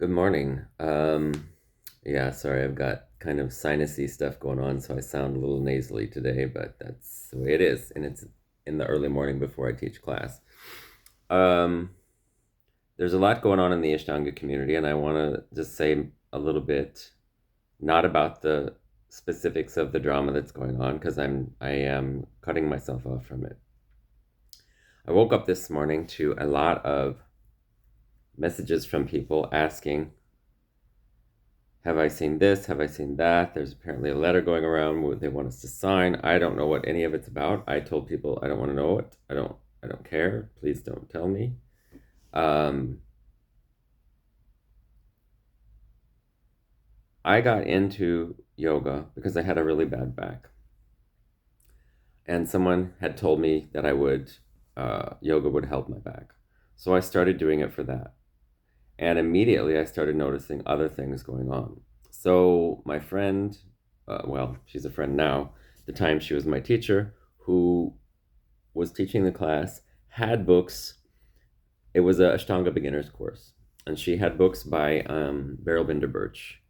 Good morning. Yeah, sorry, I've got kind of sinusy stuff going on, so I sound a little nasally today, but that's the way it is, and it's in the early morning before I teach class. Um, there's a lot going on in the Ashtanga community, and I want to just say a little bit, not about the specifics of the drama that's going on, because I am cutting myself off from it. I woke up this morning to a lot of messages from people asking, have I seen this? Have I seen that? There's apparently a letter going around where they want us to sign. I don't know what any of it's about. I told people I don't want to know it. I don't care. Please don't tell me. Um, I got into yoga because I had a really bad back. And someone had told me that yoga would help my back. So I started doing it for that. And immediately I started noticing other things going on. So my friend, well, she's a friend now, the time she was my teacher, who was teaching the class, had books. It was a Ashtanga beginner's course. And she had books by Beryl Binder Birch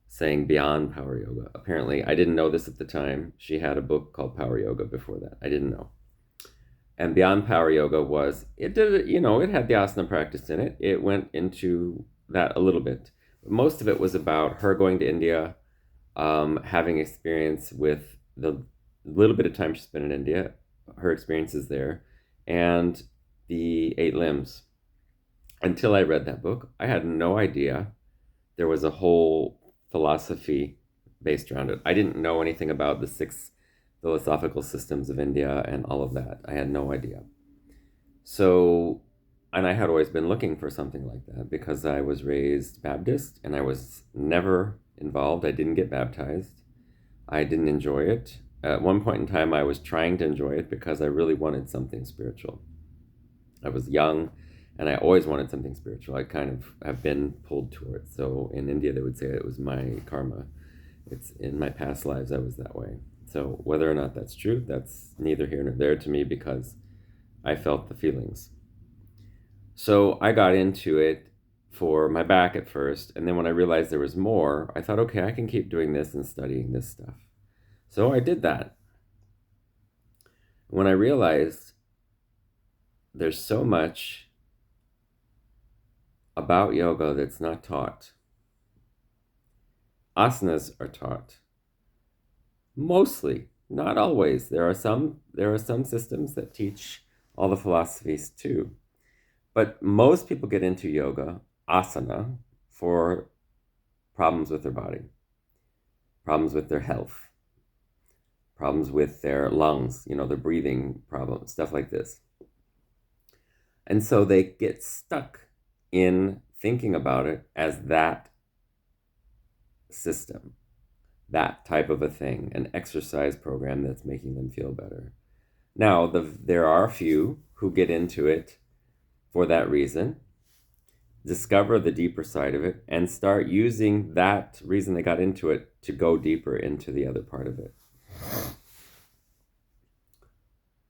saying Beyond Power Yoga. Apparently, I didn't know this at the time. She had a book called Power Yoga before that. I didn't know. And Beyond Power Yoga it did, it had the asana practice in it. It went into that a little bit. Most of it was about her going to India, having experience with the little bit of time she spent in India, her experiences there, and the eight limbs. Until I read that book, I had no idea there was a whole philosophy based around it. I didn't know anything about the six philosophical systems of India and all of that. I had no idea. So, and I had always been looking for something like that because I was raised Baptist and I was never involved. I didn't get baptized. I didn't enjoy it. At one point in time, I was trying to enjoy it because I really wanted something spiritual. I was young and I always wanted something spiritual. I kind of have been pulled towards. So in India, they would say it was my karma. It's in my past lives, I was that way. So whether or not that's true, that's neither here nor there to me because I felt the feelings. So I got into it for my back at first. And then when I realized there was more, I thought, okay, I can keep doing this and studying this stuff. So I did that. When I realized there's so much about yoga that's not taught, asanas are taught. Mostly, not always. There are some systems that teach all the philosophies too. But most people get into yoga, asana, for problems with their body, problems with their health, problems with their lungs, their breathing problems, stuff like this. And so they get stuck in thinking about it as that system, that type of a thing, an exercise program that's making them feel better. Now, there are a few who get into it for that reason, discover the deeper side of it, and start using that reason they got into it to go deeper into the other part of it.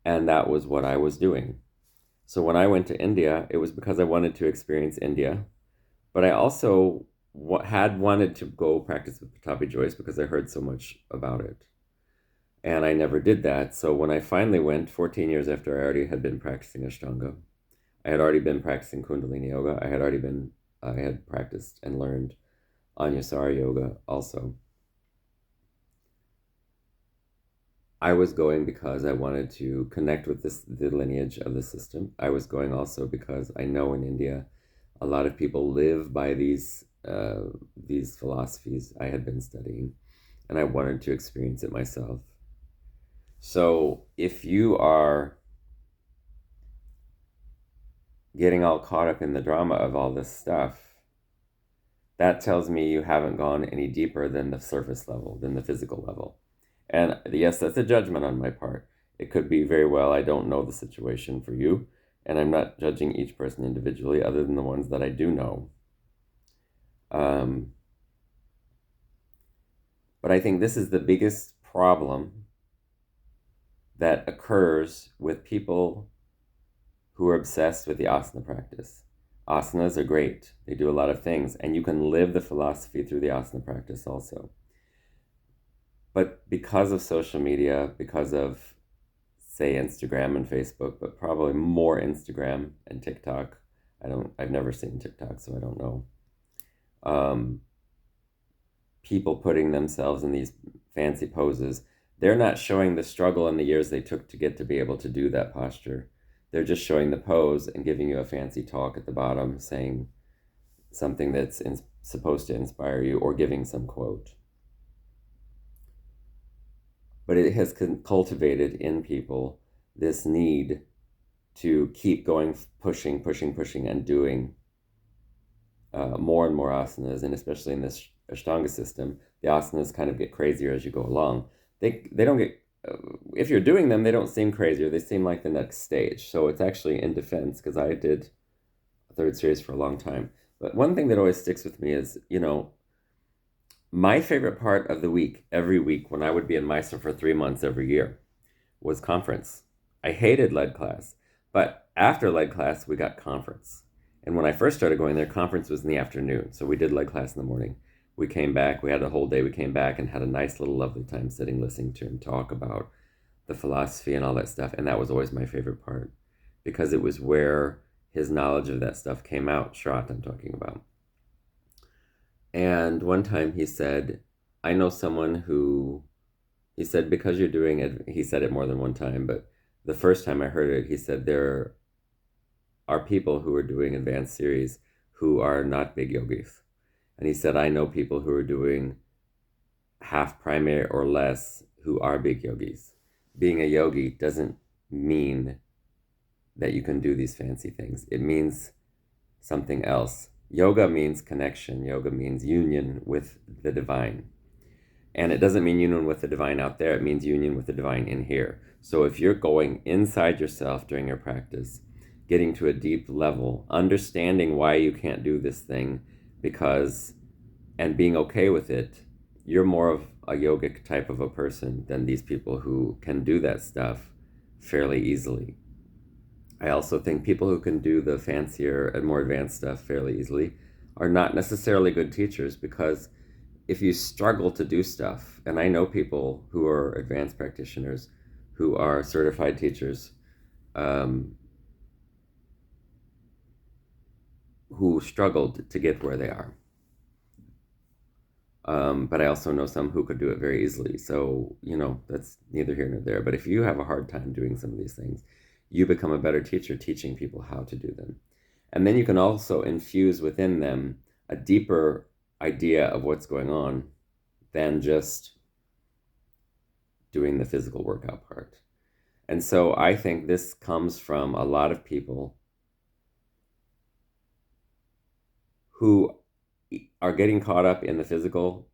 And that was what I was doing. So when I went to India, it was because I wanted to experience India, but I also had wanted to go practice with Pattabhi Jois because I heard so much about it. And I never did that. So when I finally went, 14 years after I already had been practicing Ashtanga, I had already been practicing Kundalini Yoga. I had practiced and learned Anusara Yoga also. I was going because I wanted to connect with the lineage of the system. I was going also because I know in India, a lot of people live by these philosophies I had been studying, and I wanted to experience it myself. So if you are getting all caught up in the drama of all this stuff, that tells me you haven't gone any deeper than the surface level, than the physical level. And yes, that's a judgment on my part. It could be very well, I don't know the situation for you, and I'm not judging each person individually other than the ones that I do know. But I think this is the biggest problem that occurs with people who are obsessed with the asana practice. Asanas are great. They do a lot of things, and you can live the philosophy through the asana practice also. But because of social media, because of, say, Instagram and Facebook, but probably more Instagram and TikTok. I've never seen TikTok, so I don't know. Um, People putting themselves in these fancy poses, they're not showing the struggle and the years they took to get to be able to do that posture. They're just showing the pose and giving you a fancy talk at the bottom saying something that's supposed to inspire you or giving some quote. But it has cultivated in people this need to keep going, pushing, and doing more and more asanas, and especially in this Ashtanga system, the asanas kind of get crazier as you go along. They don't get, if you're doing them, they don't seem crazier. They seem like the next stage. So it's actually in defense, because I did a third series for a long time. But one thing that always sticks with me is, my favorite part of the week, every week, when I would be in Mysore for 3 months every year, was conference. I hated lead class, but after lead class, we got conference. And when I first started going there, conference was in the afternoon. So we did lead class in the morning. We came back, we had a whole day, we came back and had a nice little lovely time sitting, listening to him talk about the philosophy and all that stuff. And that was always my favorite part, because it was where his knowledge of that stuff came out, Shrat I'm talking about. And one time he said, I know someone who, he said, because you're doing it, he said it more than one time, but the first time I heard it, he said, there are people who are doing advanced series who are not big yogis. And he said, I know people who are doing half primary or less who are big yogis. Being a yogi doesn't mean that you can do these fancy things. It means something else. Yoga means connection. Yoga means union with the divine. And it doesn't mean union with the divine out there. It means union with the divine in here. So if you're going inside yourself during your practice, getting to a deep level, understanding why you can't do this thing, and being okay with it, you're more of a yogic type of a person than these people who can do that stuff fairly easily. I also think people who can do the fancier and more advanced stuff fairly easily are not necessarily good teachers, because if you struggle to do stuff, and I know people who are advanced practitioners who are certified teachers, who struggled to get where they are. But I also know some who could do it very easily. So, that's neither here nor there. But if you have a hard time doing some of these things, you become a better teacher teaching people how to do them. And then you can also infuse within them a deeper idea of what's going on than just doing the physical workout part. And so I think this comes from a lot of people who are getting caught up in the physical,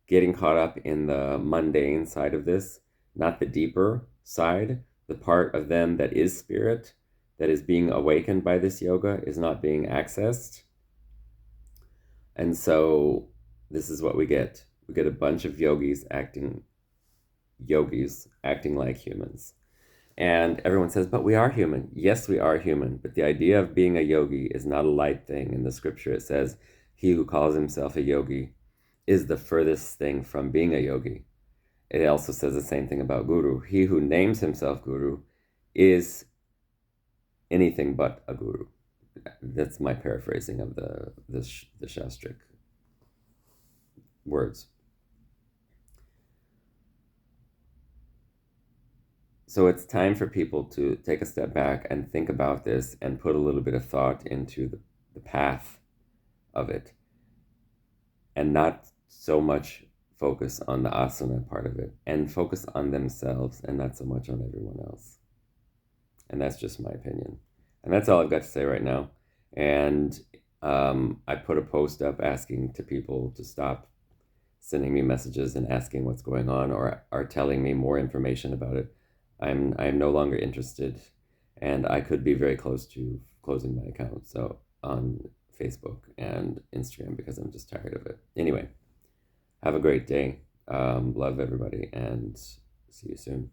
getting caught up in the mundane side of this, not the deeper side, the part of them that is spirit, that is being awakened by this yoga, is not being accessed. And so this is what we get. We get a bunch of yogis acting like humans. And everyone says, but we are human. Yes, we are human. But the idea of being a yogi is not a light thing. In the scripture, it says, he who calls himself a yogi is the furthest thing from being a yogi. It also says the same thing about guru. He who names himself guru is anything but a guru. That's my paraphrasing of the Shastric words. So it's time for people to take a step back and think about this and put a little bit of thought into the path of it, and not so much focus on the asana part of it, and focus on themselves and not so much on everyone else. And that's just my opinion. And that's all I've got to say right now. And I put a post up asking to people to stop sending me messages and asking what's going on, or are telling me more information about it. I'm no longer interested, and I could be very close to closing my account on Facebook and Instagram, because I'm just tired of it. Anyway, have a great day. Love everybody, and see you soon.